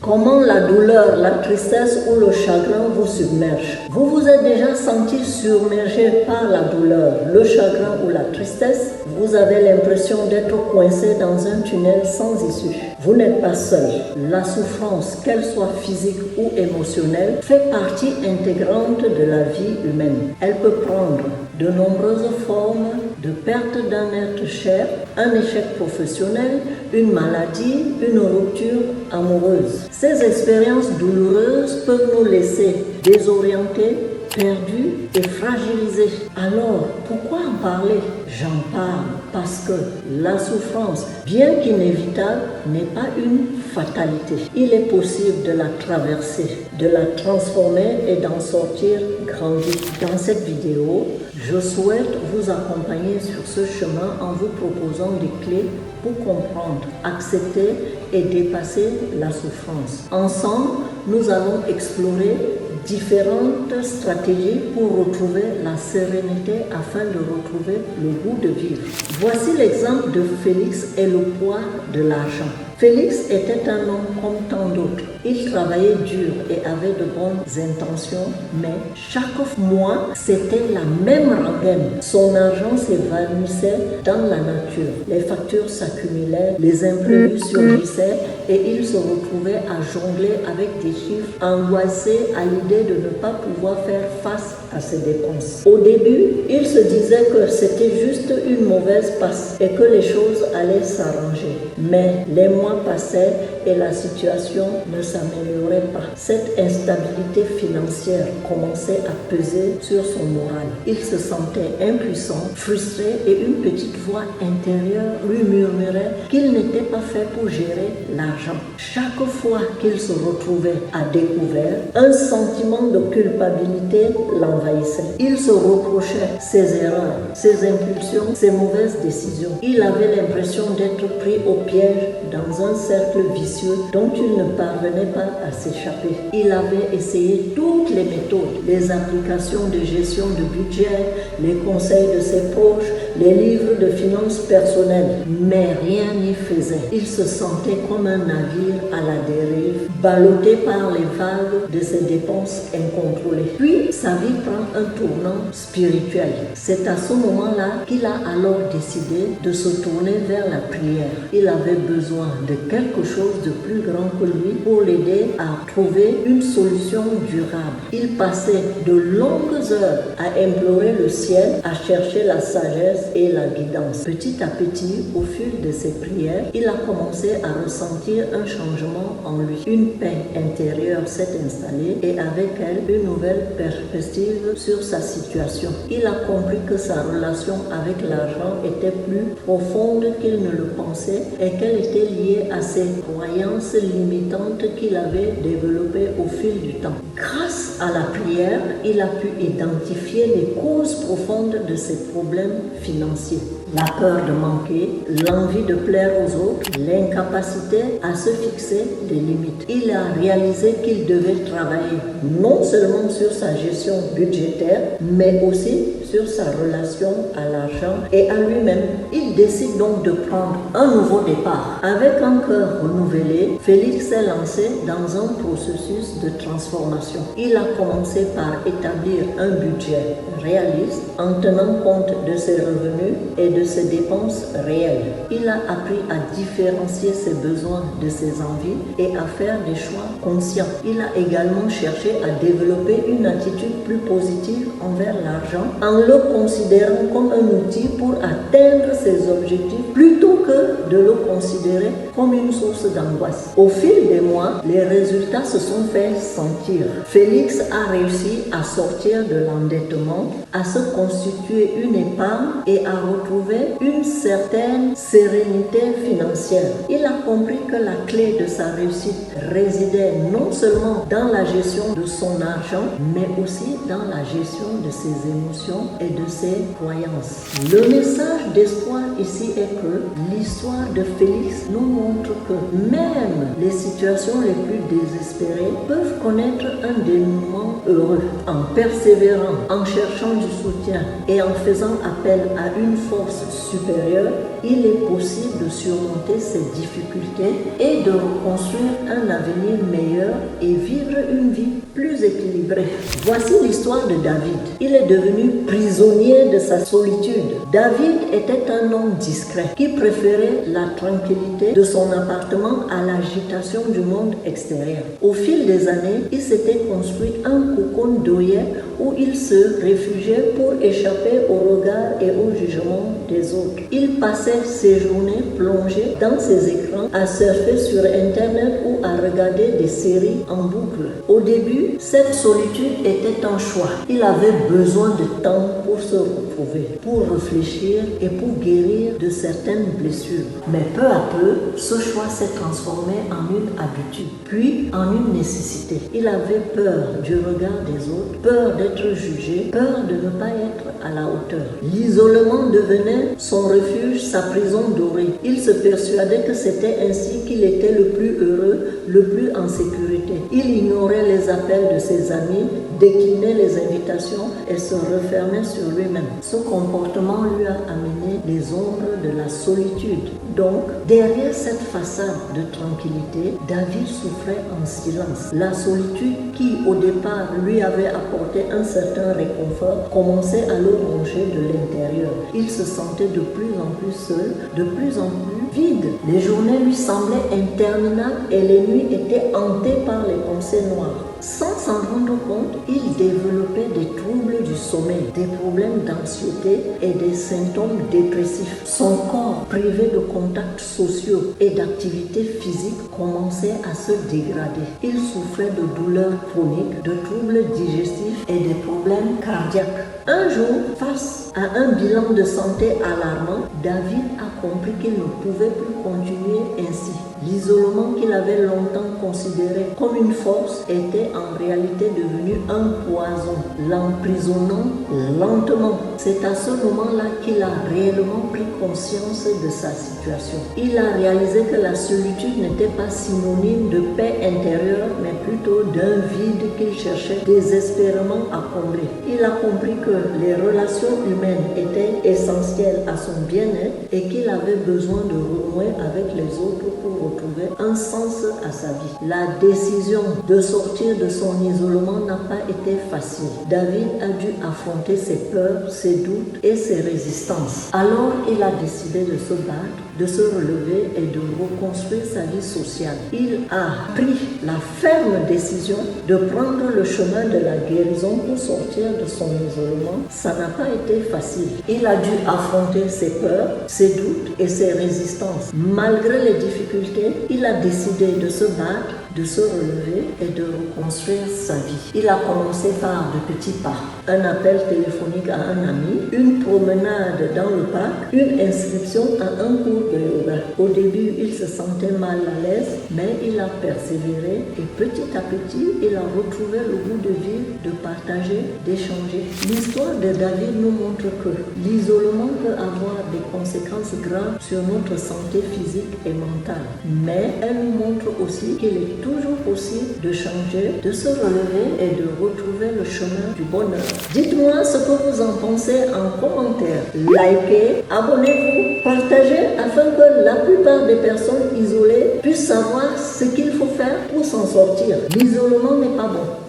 Comment la douleur, la tristesse ou le chagrin vous submergent. Vous vous êtes déjà senti submergé par la douleur, le chagrin ou la tristesse? Vous avez l'impression d'être coincé dans un tunnel sans issue. Vous n'êtes pas seul. La souffrance, qu'elle soit physique ou émotionnelle, fait partie intégrante de la vie humaine. Elle peut prendre de nombreuses formes: de perte d'un être cher, un échec professionnel, une maladie, une rupture amoureuse. Ces expériences douloureuses peuvent nous laisser désorientés, perdus et fragilisés. Alors, pourquoi en parler? J'en parle parce que la souffrance, bien qu'inévitable, n'est pas une fatalité. Il est possible de la traverser, de la transformer et d'en sortir grandi. Dans cette vidéo, je souhaite vous accompagner sur ce chemin en vous proposant des clés pour comprendre, accepter et dépasser la souffrance. Ensemble, nous allons explorer différentes stratégies pour retrouver la sérénité afin de retrouver le goût de vivre. Voici l'exemple de Félix et le poids de l'argent. Félix était un homme comme tant d'autres. Il travaillait dur et avait de bonnes intentions, mais chaque mois, c'était la même rengaine. Son argent s'évanouissait dans la nature. Les factures s'accumulaient, les imprévus surgissaient et il se retrouvait à jongler avec des chiffres, angoissé à l'idée de ne pas pouvoir faire face à ses dépenses. Au début, il se disait que c'était juste une mauvaise passe et que les choses allaient s'arranger. Mais les mois passaient et la situation ne s'améliorait pas. Cette instabilité financière commençait à peser sur son moral. Il se sentait impuissant, frustré et une petite voix intérieure lui murmurait qu'il n'était pas fait pour gérer l'argent. Chaque fois qu'il se retrouvait à découvert, un sentiment de culpabilité l'envahissait. Il se reprochait ses erreurs, ses impulsions, ses mauvaises décisions. Il avait l'impression d'être pris au piège dans un cercle vicieux dont il ne parvenait pas à s'échapper. Il avait essayé toutes les méthodes, les applications de gestion de budget, les conseils de ses proches, les livres de finances personnelles, mais rien n'y faisait. Il se sentait comme un navire à la dérive, ballotté par les vagues de ses dépenses incontrôlées. Puis, sa vie prend un tournant spirituel. C'est à ce moment-là qu'il a alors décidé de se tourner vers la prière. Il avait besoin de quelque chose de plus grand que lui pour l'aider à trouver une solution durable. Il passait de longues heures à implorer le ciel, à chercher la sagesse et la guidance. Petit à petit, au fil de ses prières, il a commencé à ressentir un changement en lui. Une paix intérieure s'est installée et avec elle, une nouvelle perspective sur sa situation. Il a compris que sa relation avec l'argent était plus profonde qu'il ne le pensait et qu'elle était liée à ses croyances limitantes qu'il avait développées au fil du temps. Grâce à la prière, il a pu identifier les causes profondes de ses problèmes financiers. La peur de manquer, l'envie de plaire aux autres, l'incapacité à se fixer des limites. Il a réalisé qu'il devait travailler non seulement sur sa gestion budgétaire, mais aussi sur sa relation à l'argent et à lui-même. Il décide donc de prendre un nouveau départ. Avec un cœur renouvelé, Félix s'est lancé dans un processus de transformation. Il a commencé par établir un budget réaliste en tenant compte de ses revenus et de ses dépenses réelles. Il a appris à différencier ses besoins de ses envies et à faire des choix conscients. Il a également cherché à développer une attitude plus positive envers l'argent en le considérant comme un outil pour atteindre ses objectifs plutôt que de le considérer comme une source d'angoisse. Au fil des mois, les résultats se sont fait sentir. Félix a réussi à sortir de l'endettement, à se constituer une épargne et à retrouver une certaine sérénité financière. Il a compris que la clé de sa réussite résidait non seulement dans la gestion de son argent, mais aussi dans la gestion de ses émotions et de ses croyances. Le message d'espoir ici est que l'histoire de Félix nous montre que même les situations les plus désespérées peuvent connaître un dénouement heureux. En persévérant, en cherchant du soutien et en faisant appel à une force supérieure, il est possible de surmonter ces difficultés et de reconstruire un avenir meilleur et vivre une vie plus équilibrée. Voici l'histoire de David. Il est devenu prisonnier de sa solitude. David était un homme discret qui préférait la tranquillité de son appartement à l'agitation du monde extérieur. Au fil des années, il s'était construit un cocon d'œillets où il se réfugiait pour échapper au regard et au jugement des autres. Il passait ses journées plongées dans ses écrans, à surfer sur Internet ou à regarder des séries en boucle. Au début, cette solitude était un choix. Il avait besoin de temps pour se retrouver, pour réfléchir et pour guérir de certaines blessures. Mais peu à peu, ce choix s'est transformé en une habitude, puis en une nécessité. Il avait peur du regard des autres, peur d'être jugé, peur de ne pas être à la hauteur. L'isolement devenait son refuge, sa prison dorée. Il se persuadait que c'était ainsi qu'il était le plus heureux, le plus en sécurité. Il ignorait les appels de ses amis, déclinait les invitations et se refermait sur lui-même. Ce comportement lui a amené les ombres de la solitude. Donc, derrière cette façade de tranquillité, David souffrait en silence. La solitude qui, au départ, lui avait apporté un certain réconfort, commençait à le ronger de l'intérieur. Il se sentait de plus en plus seul, de plus en plus vide. Les journées lui semblaient interminables et les nuits étaient hantées par les pensées noires. Sans s'en rendre compte, il développait des troubles du sommeil, des problèmes d'anxiété et des symptômes dépressifs. Son corps, privé de contacts sociaux et d'activités physiques, commençait à se dégrader. Il souffrait de douleurs chroniques, de troubles digestifs et des problèmes cardiaques. Un jour, face à un bilan de santé alarmant, David a compris qu'il ne pouvait plus continuer ainsi. L'isolement qu'il avait longtemps considéré comme une force était en réalité devenu un poison, l'emprisonnant lentement. C'est à ce moment-là qu'il a réellement pris conscience de sa situation. Il a réalisé que la solitude n'était pas synonyme de paix intérieure, mais plutôt d'un vide qu'il cherchait désespérément à combler. Il a compris que les relations humaines étaient essentielles à son bien-être et qu'il avait besoin de renouer avec les autres pour retrouver un sens à sa vie. La décision de sortir de son isolement n'a pas été facile. David a dû affronter ses peurs, ses doutes et ses résistances. Alors il a décidé de se battre, de se relever et de reconstruire sa vie sociale. Il a pris la ferme décision de prendre le chemin de la guérison pour sortir de son isolement. Ça n'a pas été facile. Il a dû affronter ses peurs, ses doutes et ses résistances. Malgré les difficultés, il a décidé de se battre, de se relever et de reconstruire sa vie. Il a commencé par de petits pas. Un appel téléphonique à un ami, une promenade dans le parc, une inscription à un cours de yoga. Au début, il se sentait mal à l'aise, mais il a persévéré et petit à petit, il a retrouvé le goût de vivre, de partager, d'échanger. L'histoire de David nous montre que l'isolement peut avoir des conséquences graves sur notre santé physique et mentale. Mais elle nous montre aussi qu'il est toujours possible de changer, de se relever et de retrouver le chemin du bonheur. Dites-moi ce que vous en pensez en commentaire. Likez, abonnez-vous, partagez afin que la plupart des personnes isolées puissent savoir ce qu'il faut faire pour s'en sortir. L'isolement n'est pas bon.